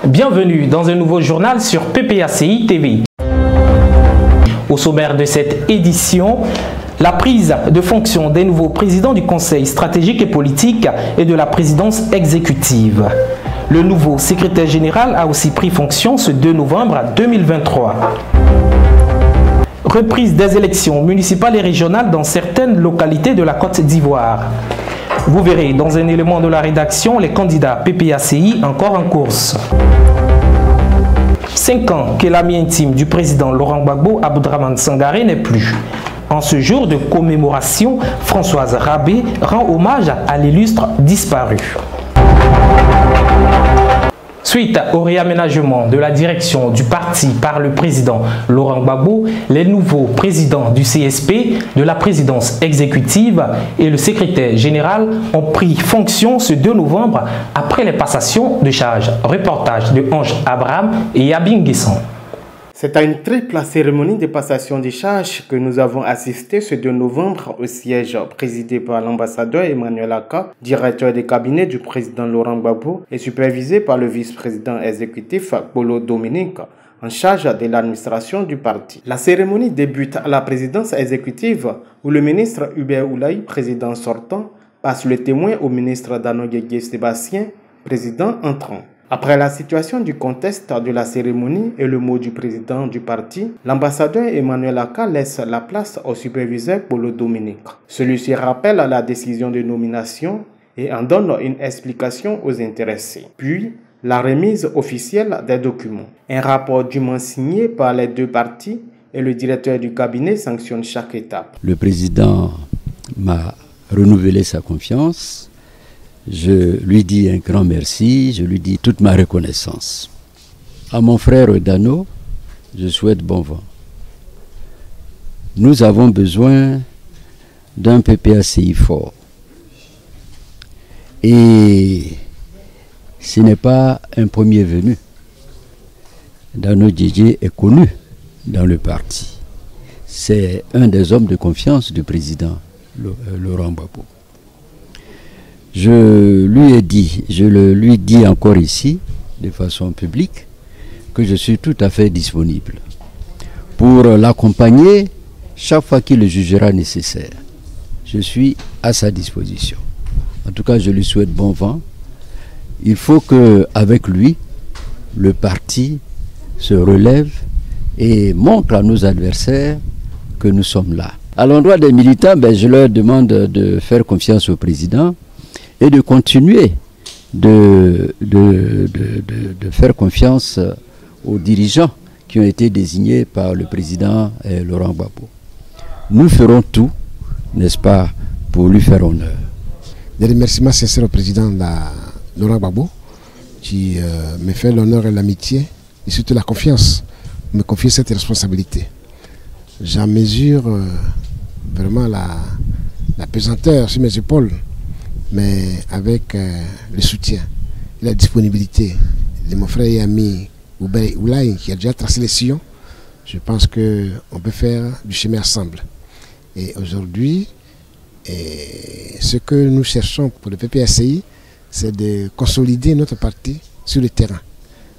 Bienvenue dans un nouveau journal sur PPACI TV. Au sommaire de cette édition, la prise de fonction des nouveaux présidents du Conseil stratégique et politique et de la présidence exécutive. Le nouveau secrétaire général a aussi pris fonction ce 2 novembre 2023. Reprise des élections municipales et régionales dans certaines localités de la Côte d'Ivoire. Vous verrez dans un élément de la rédaction les candidats PPACI encore en course. 5 ans que l'ami intime du président Laurent Gbagbo, Abdraman Sangaré, n'est plus. En ce jour de commémoration, Françoise Rabé rend hommage à l'illustre disparu. Suite au réaménagement de la direction du parti par le président Laurent Gbagbo, les nouveaux présidents du CSP, de la présidence exécutive et le secrétaire général ont pris fonction ce 2 novembre après les passations de charges. Reportage de Ange Abraham et Yabin Guesson. C'est à une triple cérémonie de passation des charges que nous avons assisté ce 2 novembre au siège présidé par l'ambassadeur Emmanuel Aka, directeur des cabinets du président Laurent Gbagbo et supervisé par le vice-président exécutif Polo Dominique, en charge de l'administration du parti. La cérémonie débute à la présidence exécutive où le ministre Hubert Oulaye, président sortant, passe le témoin au ministre Dano Guégué Sébastien, président entrant. Après la situation du contexte de la cérémonie et le mot du président du parti, l'ambassadeur Emmanuel Aka laisse la place au superviseur Polo Dominique. Celui-ci rappelle la décision de nomination et en donne une explication aux intéressés. Puis, la remise officielle des documents. Un rapport dûment signé par les deux parties et le directeur du cabinet sanctionne chaque étape. Le président m'a renouvelé sa confiance. Je lui dis un grand merci, je lui dis toute ma reconnaissance. À mon frère Dano, je souhaite bon vent. Nous avons besoin d'un PPACI fort. Et ce n'est pas un premier venu. Dano Didier est connu dans le parti. C'est un des hommes de confiance du président Laurent Gbagbo. Je lui dis encore ici, de façon publique, que je suis tout à fait disponible pour l'accompagner chaque fois qu'il le jugera nécessaire. Je suis à sa disposition. En tout cas, je lui souhaite bon vent. Il faut qu'avec lui, le parti se relève et montre à nos adversaires que nous sommes là. À l'endroit des militants, je leur demande de faire confiance au président et de continuer de faire confiance aux dirigeants qui ont été désignés par le président Laurent Gbagbo. Nous ferons tout, n'est-ce pas, pour lui faire honneur. Des remerciements sincères au président Laurent Gbagbo qui me fait l'honneur et l'amitié et surtout la confiance, me confier cette responsabilité. J'en mesure vraiment la pesanteur sur mes épaules, mais avec le soutien et la disponibilité de mon frère et ami Hubert Oulaye qui a déjà tracé les sillons, je pense qu'on peut faire du chemin ensemble. Et aujourd'hui, ce que nous cherchons pour le PPACI, c'est de consolider notre parti sur le terrain.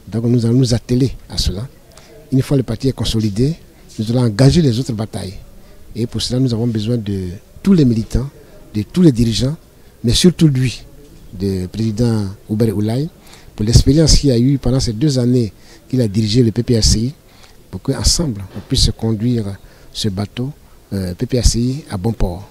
Donc nous allons nous atteler à cela. Une fois le parti est consolidé, nous allons engager les autres batailles. Et pour cela, nous avons besoin de tous les militants, de tous les dirigeants, mais surtout lui, le président Hubert Oulaye, pour l'expérience qu'il a eue pendant ces 2 années qu'il a dirigé le PPACI, pour qu'ensemble, on puisse conduire ce bateau PPACI à bon port.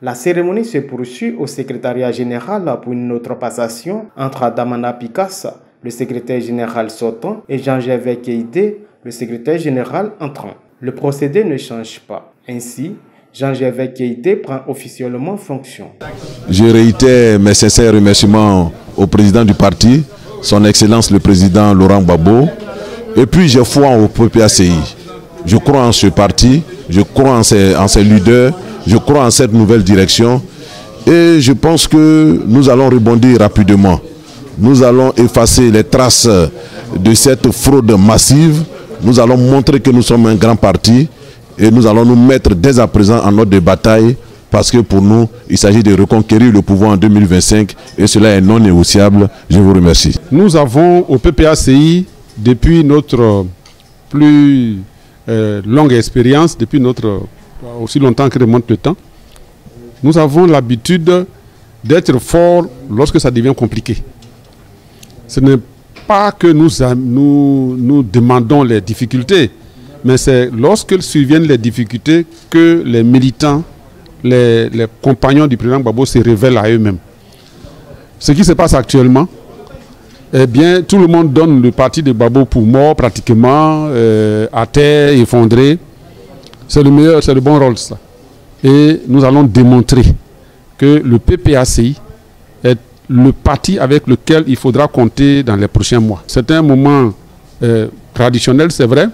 La cérémonie se poursuit au secrétariat général pour une autre passation entre Adamana Picasso, le secrétaire général sortant, et Jean-Gervais Keïdé, le secrétaire général entrant. Le procédé ne change pas. Ainsi, Jean-Gervais Keïdé prend officiellement fonction. Je réitère mes sincères remerciements au président du parti, son Excellence le président Laurent Gbagbo, et puis j'ai foi au PPACI. Je crois en ce parti, je crois en ses leaders, je crois en cette nouvelle direction et je pense que nous allons rebondir rapidement. Nous allons effacer les traces de cette fraude massive. Nous allons montrer que nous sommes un grand parti et nous allons nous mettre dès à présent en ordre de bataille parce que pour nous, il s'agit de reconquérir le pouvoir en 2025 et cela est non négociable. Je vous remercie. Nous avons au PPACI, depuis notre plus longue expérience, depuis notre aussi longtemps que remonte le temps, nous avons l'habitude d'être forts lorsque ça devient compliqué. Ce n'est pas que nous demandons les difficultés, mais c'est lorsque surviennent les difficultés que les militants, les compagnons du président Gbagbo se révèlent à eux-mêmes. Ce qui se passe actuellement, eh bien, tout le monde donne le parti de Gbagbo pour mort, pratiquement, à terre, effondré. C'est le meilleur, c'est le bon rôle, ça. Et nous allons démontrer que le PPACI est le parti avec lequel il faudra compter dans les prochains mois. C'est un moment traditionnel, c'est vrai,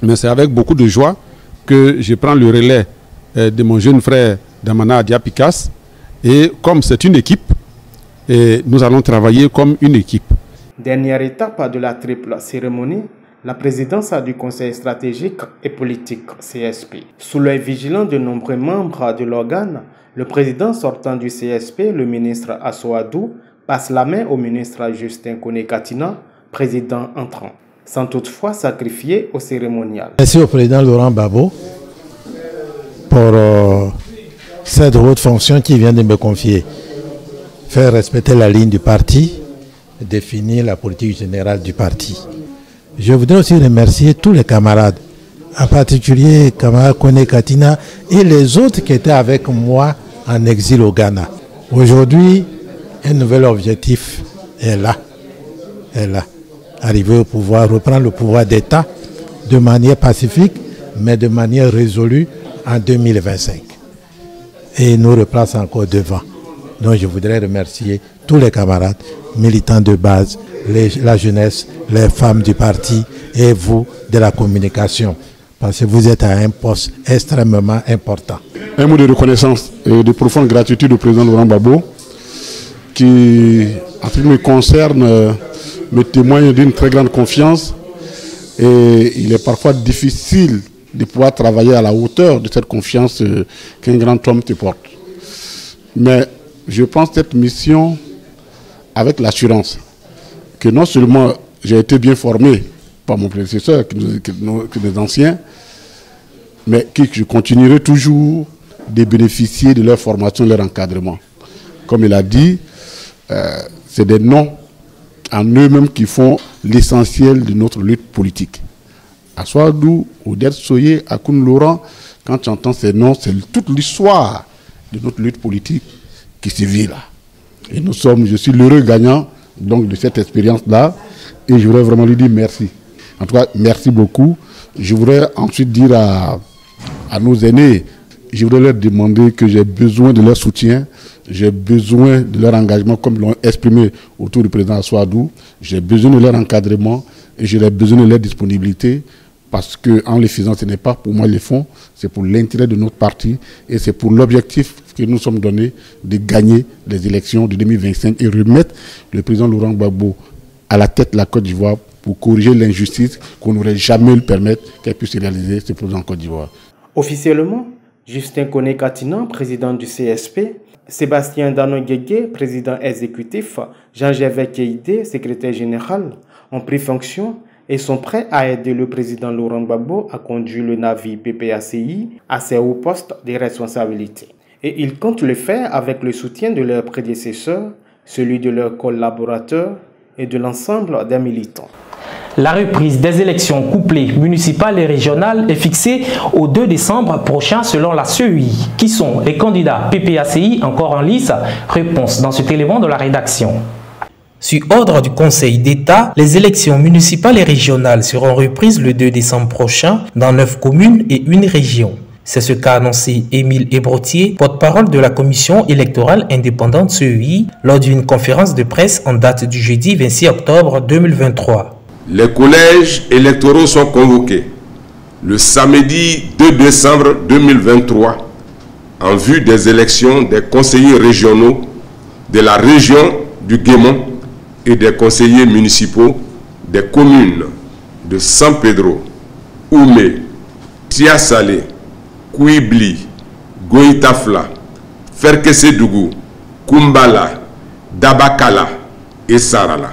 mais c'est avec beaucoup de joie que je prends le relais de mon jeune frère Damana Diapikas. Et comme c'est une équipe, nous allons travailler comme une équipe. Dernière étape de la triple cérémonie, la présidence du Conseil stratégique et politique CSP. Sous l'œil vigilant de nombreux membres de l'organe, le président sortant du CSP, le ministre Assoadou, passe la main au ministre Justin Koné-Katina, président entrant, sans toutefois sacrifier au cérémonial. Merci au président Laurent Gbagbo pour cette haute fonction qu'il vient de me confier. Faire respecter la ligne du parti, définir la politique générale du parti. Je voudrais aussi remercier tous les camarades, en particulier camarade Koné-Katina et les autres qui étaient avec moi en exil au Ghana. Aujourd'hui, un nouvel objectif est là. Arriver au pouvoir, reprendre le pouvoir d'État de manière pacifique, mais de manière résolue en 2025. Et nous replace encore devant. Donc je voudrais remercier tous les camarades, militants de base, la jeunesse, les femmes du parti et vous de la communication. Parce que vous êtes à un poste extrêmement important. Un mot de reconnaissance et de profonde gratitude au président Laurent Gbagbo qui, en ce qui me concerne, me témoigne d'une très grande confiance et il est parfois difficile de pouvoir travailler à la hauteur de cette confiance qu'un grand homme te porte. Mais je pense cette mission avec l'assurance que non seulement j'ai été bien formé par mon prédécesseur, que les anciens, mais que je continuerai toujours de bénéficier de leur formation, de leur encadrement. Comme il a dit, c'est des noms en eux-mêmes qui font l'essentiel de notre lutte politique. Assoadou, Odette Soye, Akoun Laurent, quand tu entends ces noms, c'est toute l'histoire de notre lutte politique qui se vit là. Et je suis l'heureux gagnant donc, de cette expérience-là. Et je voudrais vraiment lui dire merci. En tout cas, merci beaucoup. Je voudrais ensuite dire à nos aînés, je voudrais leur demander que j'ai besoin de leur soutien, j'ai besoin de leur engagement, comme l'ont exprimé autour du président Assoadou. J'ai besoin de leur encadrement et j'ai besoin de leur disponibilité. Parce qu'en les faisant, ce n'est pas pour moi les fonds, c'est pour l'intérêt de notre parti et c'est pour l'objectif que nous sommes donnés de gagner les élections de 2025 et remettre le président Laurent Gbagbo à la tête de la Côte d'Ivoire pour corriger l'injustice qu'on n'aurait jamais le permettre qu'elle puisse réaliser ce projet en Côte d'Ivoire. Officiellement, Justin Koné-Katina, président du CSP, Sébastien Dano-Guégué, président exécutif, Jean-Gervais Keïdé, secrétaire général, ont pris fonction et sont prêts à aider le président Laurent Gbagbo à conduire le navire PPACI à ses hauts postes de responsabilité. Et ils comptent le faire avec le soutien de leurs prédécesseurs, celui de leurs collaborateurs et de l'ensemble des militants. La reprise des élections couplées municipales et régionales est fixée au 2 décembre prochain selon la CEI. Qui sont les candidats PPACI encore en lice? Réponse dans cet élément de la rédaction. Sur ordre du Conseil d'État, les élections municipales et régionales seront reprises le 2 décembre prochain dans 9 communes et une région. C'est ce qu'a annoncé Émile Ebrotier, porte-parole de la Commission électorale indépendante CEI, lors d'une conférence de presse en date du jeudi 26 octobre 2023. Les collèges électoraux sont convoqués le samedi 2 décembre 2023 en vue des élections des conseillers régionaux de la région du Guémon et des conseillers municipaux des communes de San Pedro, Oumé, Tiasalé, Kouibli, Goïtafla, Ferkesedougou, Kumbala, Dabakala et Sarala.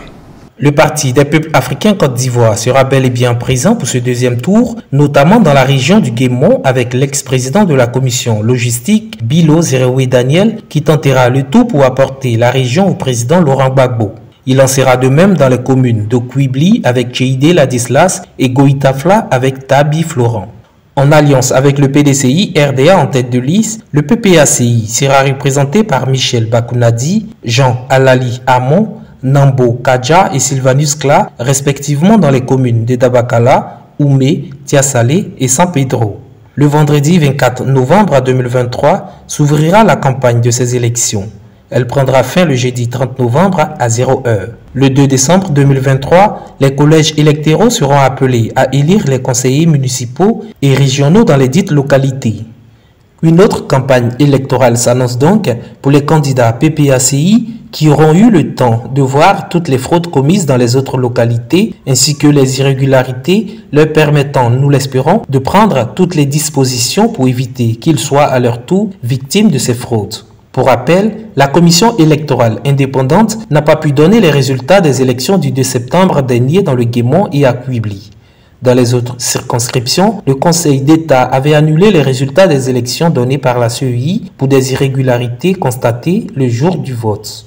Le Parti des peuples africains Côte d'Ivoire sera bel et bien présent pour ce deuxième tour, notamment dans la région du Guémont avec l'ex-président de la commission logistique, Bilo Zerewe Daniel, qui tentera le tout pour apporter la région au président Laurent Gbagbo. Il en sera de même dans les communes de Kouibli avec Cheide Ladislas et Goïtafla avec Tabi Florent. En alliance avec le PDCI RDA en tête de liste, le PPACI sera représenté par Michel Bakounadi, Jean Alali Amon, Nambo Kadja et Sylvanus Kla, respectivement dans les communes de Dabakala, Oumé, Tiasalé et San Pedro. Le vendredi 24 novembre 2023 s'ouvrira la campagne de ces élections. Elle prendra fin le jeudi 30 novembre à 0h. Le 2 décembre 2023, les collèges électoraux seront appelés à élire les conseillers municipaux et régionaux dans les dites localités. Une autre campagne électorale s'annonce donc pour les candidats PPACI qui auront eu le temps de voir toutes les fraudes commises dans les autres localités ainsi que les irrégularités leur permettant, nous l'espérons, de prendre toutes les dispositions pour éviter qu'ils soient à leur tour victimes de ces fraudes. Pour rappel, la commission électorale indépendante n'a pas pu donner les résultats des élections du 2 septembre dernier dans le Guémont et à Kouibli. Dans les autres circonscriptions, le Conseil d'État avait annulé les résultats des élections données par la CEI pour des irrégularités constatées le jour du vote.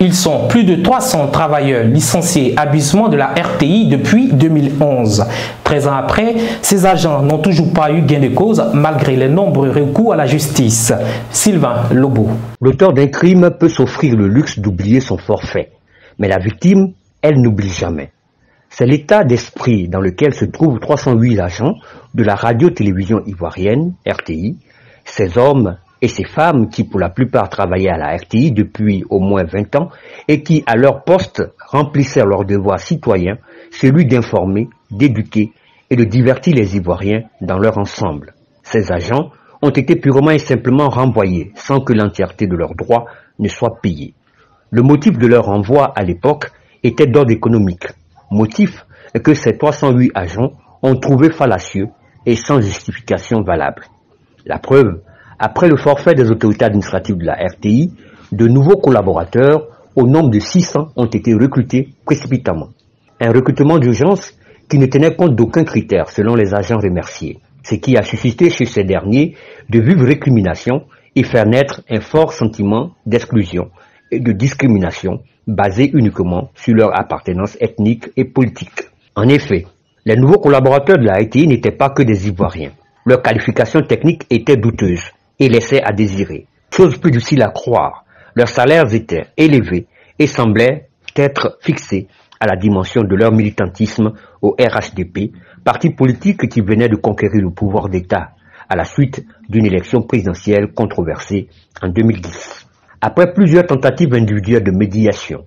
Ils sont plus de 300 travailleurs licenciés abusement de la RTI depuis 2011. 13 ans après, ces agents n'ont toujours pas eu gain de cause malgré les nombreux recours à la justice. Sylvain Lobo. L'auteur d'un crime peut s'offrir le luxe d'oublier son forfait. Mais la victime, elle n'oublie jamais. C'est l'état d'esprit dans lequel se trouvent 308 agents de la radio-télévision ivoirienne, RTI, ces hommes et ces femmes qui pour la plupart travaillaient à la RTI depuis au moins 20 ans et qui à leur poste remplissaient leur devoir citoyen, celui d'informer, d'éduquer et de divertir les Ivoiriens dans leur ensemble. Ces agents ont été purement et simplement renvoyés sans que l'entièreté de leurs droits ne soit payée. Le motif de leur renvoi à l'époque était d'ordre économique, motif que ces 308 agents ont trouvé fallacieux et sans justification valable. La preuve, après le forfait des autorités administratives de la RTI, de nouveaux collaborateurs au nombre de 600 ont été recrutés précipitamment. Un recrutement d'urgence qui ne tenait compte d'aucun critère selon les agents remerciés, ce qui a suscité chez ces derniers de vives récriminations et faire naître un fort sentiment d'exclusion et de discrimination basé uniquement sur leur appartenance ethnique et politique. En effet, les nouveaux collaborateurs de la RTI n'étaient pas que des Ivoiriens. Leurs qualifications techniques étaient douteuses et laissaient à désirer. Chose plus difficile à croire, leurs salaires étaient élevés et semblaient être fixés à la dimension de leur militantisme au RHDP, parti politique qui venait de conquérir le pouvoir d'État à la suite d'une élection présidentielle controversée en 2010. Après plusieurs tentatives individuelles de médiation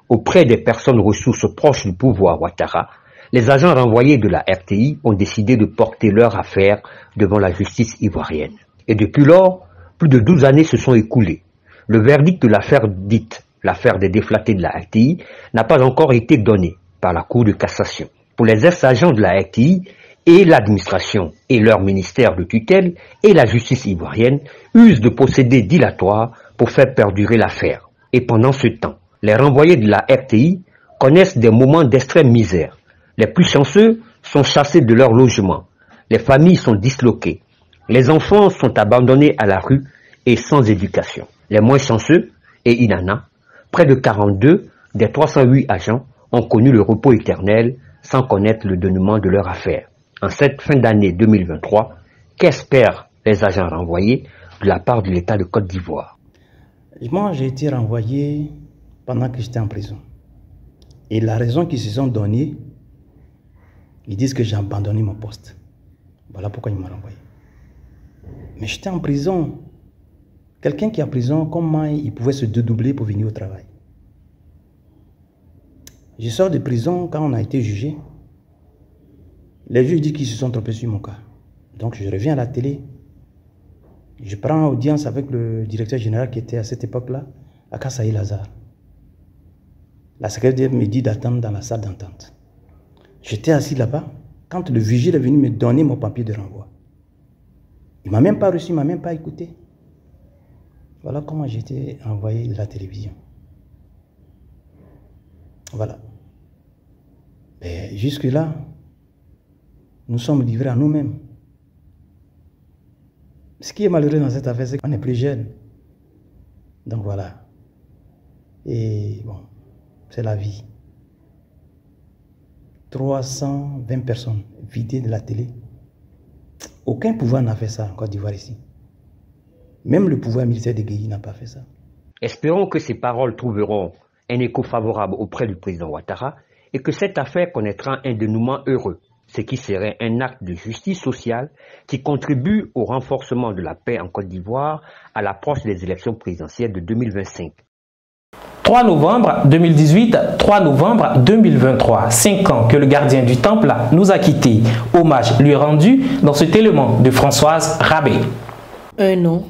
auprès des personnes ressources proches du pouvoir Ouattara, les agents renvoyés de la RTI ont décidé de porter leur affaire devant la justice ivoirienne. Et depuis lors, plus de 12 années se sont écoulées. Le verdict de l'affaire dite l'affaire des déflatés de la RTI n'a pas encore été donné par la Cour de cassation. Pour les ex-agents de la RTI, et l'administration et leur ministère de tutelle et la justice ivoirienne usent de procédés dilatoires pour faire perdurer l'affaire. Et pendant ce temps, les renvoyés de la RTI connaissent des moments d'extrême misère. Les plus chanceux sont chassés de leur logement. Les familles sont disloquées. Les enfants sont abandonnés à la rue et sans éducation. Les moins chanceux, et il en a, près de 42 des 308 agents ont connu le repos éternel sans connaître le dénouement de leur affaire. En cette fin d'année 2023, qu'espèrent les agents renvoyés de la part de l'État de Côte d'Ivoire? Moi, j'ai été renvoyé pendant que j'étais en prison. Et la raison qu'ils se sont donnée, ils disent que j'ai abandonné mon poste. Voilà pourquoi ils m'ont renvoyé. Mais j'étais en prison. Quelqu'un qui est en prison, comment il pouvait se dédoubler pour venir au travail? Je sors de prison quand on a été jugé. Les juges disent qu'ils se sont trompés sur mon cas. Donc je reviens à la télé. Je prends audience avec le directeur général qui était à cette époque-là, Akasaï Lazare. La secrétaire me dit d'attendre dans la salle d'entente. J'étais assis là-bas quand le vigile est venu me donner mon papier de renvoi. Il ne m'a même pas reçu, il ne m'a même pas écouté. Voilà comment j'ai été envoyé de la télévision. Voilà. Jusque-là, nous sommes livrés à nous-mêmes. Ce qui est malheureux dans cette affaire, c'est qu'on est plus jeune. Donc voilà. Et bon, c'est la vie. 320 personnes vidées de la télé. Aucun pouvoir n'a fait ça en Côte d'Ivoire ici. Même le pouvoir militaire de Guéhi n'a pas fait ça. Espérons que ces paroles trouveront un écho favorable auprès du président Ouattara et que cette affaire connaîtra un dénouement heureux, ce qui serait un acte de justice sociale qui contribue au renforcement de la paix en Côte d'Ivoire à l'approche des élections présidentielles de 2025. 3 novembre 2018, 3 novembre 2023, 5 ans que le gardien du temple nous a quittés. Hommage lui est rendu dans cet élément de Françoise Rabé. Un nom,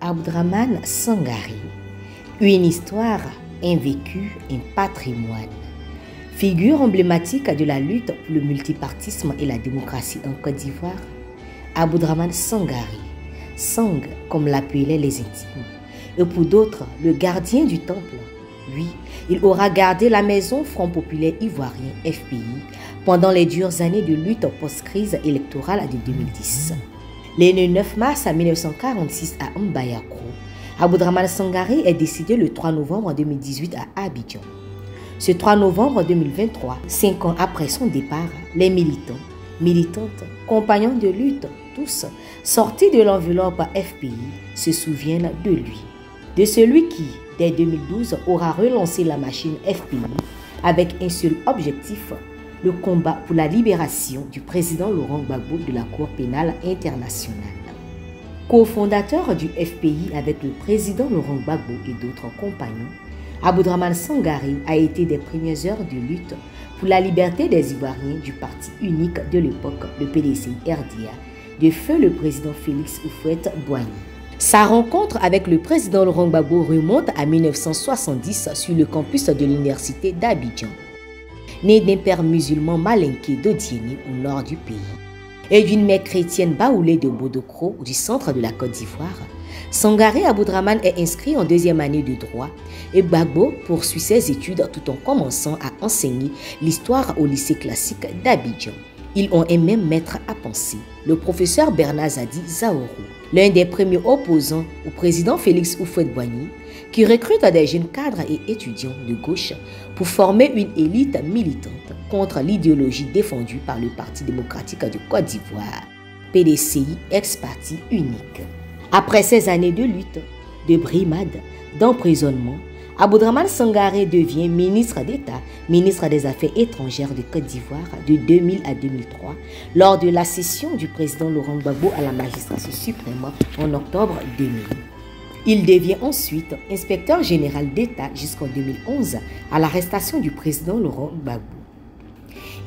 Abdraman Sangari. Une histoire, un vécu, un patrimoine. Figure emblématique de la lutte pour le multipartisme et la démocratie en Côte d'Ivoire, Abdraman Sangari, Sang comme l'appelaient les intimes, et pour d'autres, le gardien du temple. Oui, il aura gardé la maison Front Populaire Ivoirien FPI pendant les dures années de lutte post-crise électorale de 2010. Le 9 mars 1946 à Mbayakro, Abdraman Sangari est décédé le 3 novembre 2018 à Abidjan. Ce 3 novembre 2023, 5 ans après son départ, les militants, militantes, compagnons de lutte, tous sortis de l'enveloppe FPI, se souviennent de lui. De celui qui, dès 2012, aura relancé la machine FPI avec un seul objectif, le combat pour la libération du président Laurent Gbagbo de la Cour pénale internationale. Co-fondateur du FPI avec le président Laurent Gbagbo et d'autres compagnons, Abdraman Sangari a été des premières heures de lutte pour la liberté des Ivoiriens du parti unique de l'époque, le PDC-RDA, de feu le président Félix Houphouët-Boigny. Sa rencontre avec le président Laurent Gbagbo remonte à 1970 sur le campus de l'université d'Abidjan. Né d'un père musulman malinké d'Odiéné au nord du pays et d'une mère chrétienne baoulée de Bodokro du centre de la Côte d'Ivoire, Sangari Abdraman est inscrit en 2e année de droit et Gbagbo poursuit ses études tout en commençant à enseigner l'histoire au lycée classique d'Abidjan. Ils ont un même maître à penser, le professeur Bernard Zadi Zaoro, l'un des premiers opposants au président Félix Houphouët-Boigny, qui recrute des jeunes cadres et étudiants de gauche pour former une élite militante contre l'idéologie défendue par le Parti démocratique de Côte d'Ivoire, PDCI, ex-parti unique. Après ces années de lutte, de brimades, d'emprisonnement, Abdraman Sangari devient ministre d'État, ministre des Affaires étrangères de Côte d'Ivoire de 2000 à 2003, lors de la cession du président Laurent Gbagbo à la magistrature suprême en octobre 2000. Il devient ensuite inspecteur général d'État jusqu'en 2011 à l'arrestation du président Laurent Gbagbo.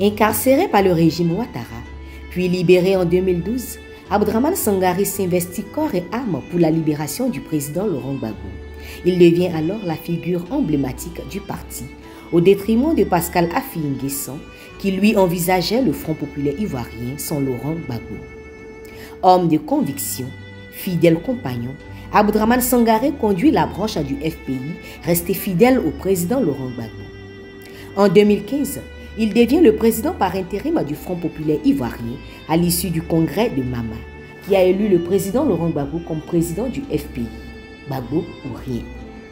Incarcéré par le régime Ouattara, puis libéré en 2012, Abdraman Sangari s'investit corps et âme pour la libération du président Laurent Gbagbo. Il devient alors la figure emblématique du parti, au détriment de Pascal Affi N'Guessan, qui lui envisageait le Front Populaire Ivoirien sans Laurent Gbagbo. Homme de conviction, fidèle compagnon, Abdraman Sangari conduit la branche du FPI, resté fidèle au président Laurent Gbagbo. En 2015, il devient le président par intérim du Front Populaire Ivoirien à l'issue du congrès de Mama, qui a élu le président Laurent Gbagbo comme président du FPI. Gbagbo ou rien.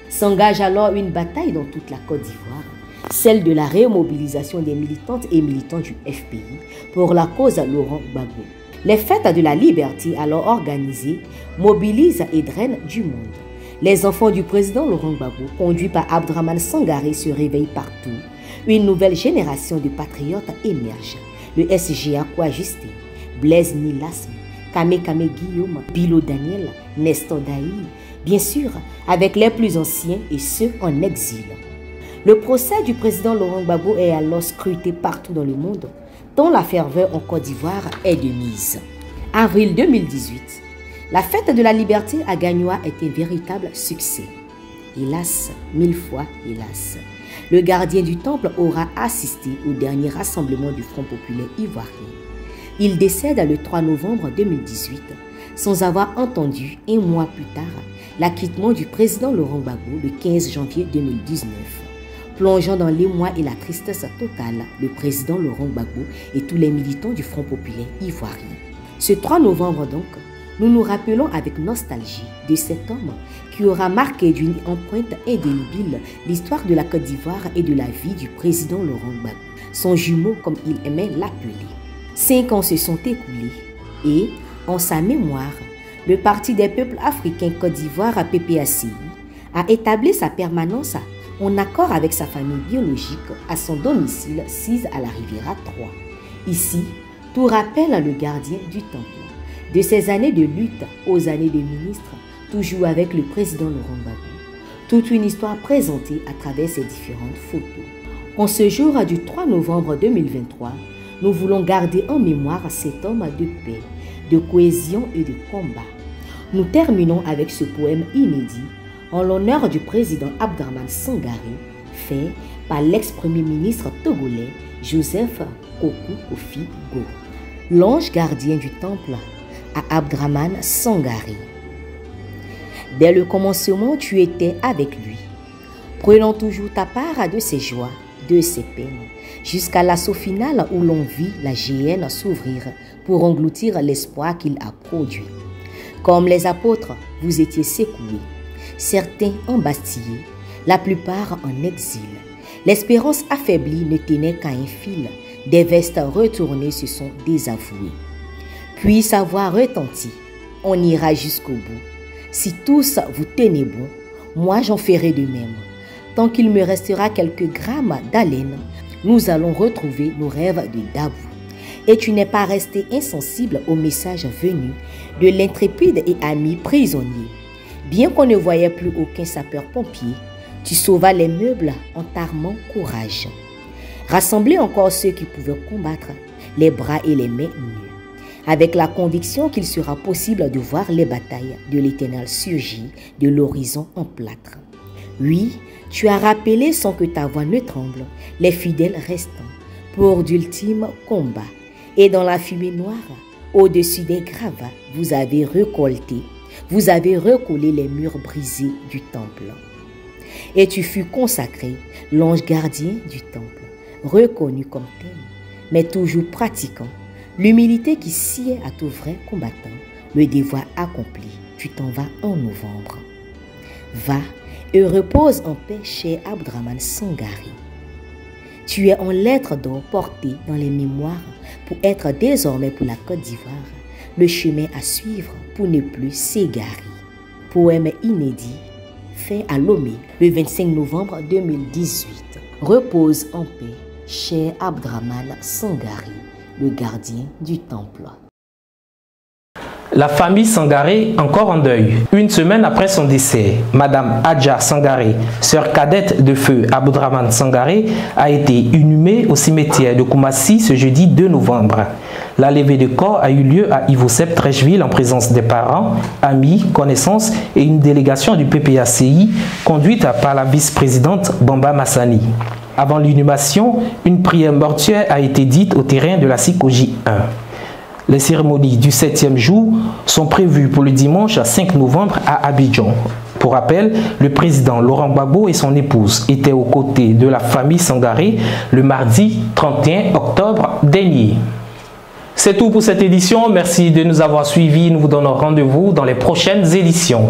S'engage alors une bataille dans toute la Côte d'Ivoire, celle de la remobilisation des militantes et militants du FPI pour la cause Laurent Gbagbo. Les fêtes de la liberté alors organisées mobilisent et drainent du monde. Les enfants du président Laurent Gbagbo, conduits par Abdraman Sangari, se réveillent partout. Une nouvelle génération de patriotes émerge. Le SGA Kouajusté, Blaise Nilasme, Kame Guillaume, Bilo Daniel, Nestor Daï, bien sûr avec les plus anciens et ceux en exil. Le procès du président Laurent Gbagbo est alors scruté partout dans le monde, dont la ferveur en Côte d'Ivoire est de mise. Avril 2018, la fête de la liberté à Gagnoa est un véritable succès. Hélas, 1000 fois hélas. Le gardien du temple aura assisté au dernier rassemblement du Front Populaire Ivoirien. Il décède le 3 novembre 2018 sans avoir entendu un mois plus tard l'acquittement du président Laurent Gbagbo le 15 janvier 2019. Plongeant dans l'émoi et la tristesse totale, le président Laurent Gbagbo et tous les militants du Front populaire ivoirien. Ce 3 novembre donc, nous nous rappelons avec nostalgie de cet homme qui aura marqué d'une empreinte indélébile l'histoire de la Côte d'Ivoire et de la vie du président Laurent Gbagbo, son jumeau comme il aimait l'appeler. 5 ans se sont écoulés et, en sa mémoire, le Parti des peuples africains Côte d'Ivoire PPACI a établi sa permanence en accord avec sa famille biologique à son domicile 6 à la Riviera 3. Ici, tout rappelle le gardien du temple. De ses années de lutte aux années de ministre, toujours avec le président Laurent Gbagbo, toute une histoire présentée à travers ces différentes photos. En ce jour du 3 novembre 2023, nous voulons garder en mémoire cet homme de paix, de cohésion et de combat. Nous terminons avec ce poème inédit en l'honneur du président Abdraman Sangaré, fait par l'ex-premier ministre togolais Joseph Kokou Kofi-Go. L'ange gardien du temple à Abdraman Sangaré. Dès le commencement, tu étais avec lui, prenant toujours ta part de ses joies, de ses peines, jusqu'à l'assaut final où l'on vit la géhenne s'ouvrir pour engloutir l'espoir qu'il a produit. Comme les apôtres, vous étiez secoués, certains embastillés, la plupart en exil. L'espérance affaiblie ne tenait qu'à un fil, des vestes retournées se sont désavouées. Puis sa voix retentit, on ira jusqu'au bout. Si tous vous tenez bon, moi j'en ferai de même. Tant qu'il me restera quelques grammes d'haleine, nous allons retrouver nos rêves de Dabou. Et tu n'es pas resté insensible au message venu de l'intrépide et ami prisonnier. Bien qu'on ne voyait plus aucun sapeur-pompier, tu sauvas les meubles en t'armant courage. Rassemblez encore ceux qui pouvaient combattre, les bras et les mains nus, avec la conviction qu'il sera possible de voir les batailles de l'Éternel surgir de l'horizon en plâtre. Oui, tu as rappelé sans que ta voix ne tremble les fidèles restants pour d'ultimes combats. Et dans la fumée noire, au-dessus des gravats, vous avez récolté, vous avez recollé les murs brisés du temple. Et tu fus consacré, l'ange gardien du temple, reconnu comme tel, mais toujours pratiquant l'humilité qui sied à tout vrai combattant, le devoir accompli, tu t'en vas en novembre. Va et repose en paix, cher Abdraman Sangaré. Tu es en lettres d'or portées dans les mémoires pour être désormais pour la Côte d'Ivoire le chemin à suivre pour ne plus s'égarer. Poème inédit, fait à Lomé le 25 novembre 2018. Repose en paix, cher Abdraman Sangaré, le gardien du temple. La famille Sangaré encore en deuil. Une semaine après son décès, Madame Adja Sangaré, sœur cadette de feu Abdraman Sangaré, a été inhumée au cimetière de Koumassi ce jeudi 2 novembre. La levée de corps a eu lieu à Ivosep Trècheville en présence des parents, amis, connaissances et une délégation du PPACI conduite par la vice-présidente Bamba Massani. Avant l'inhumation, une prière mortuaire a été dite au terrain de la Sikoji 1. Les cérémonies du 7e jour sont prévues pour le dimanche 5 novembre à Abidjan. Pour rappel, le président Laurent Gbagbo et son épouse étaient aux côtés de la famille Sangaré le mardi 31 octobre dernier. C'est tout pour cette édition. Merci de nous avoir suivis. Nous vous donnons rendez-vous dans les prochaines éditions.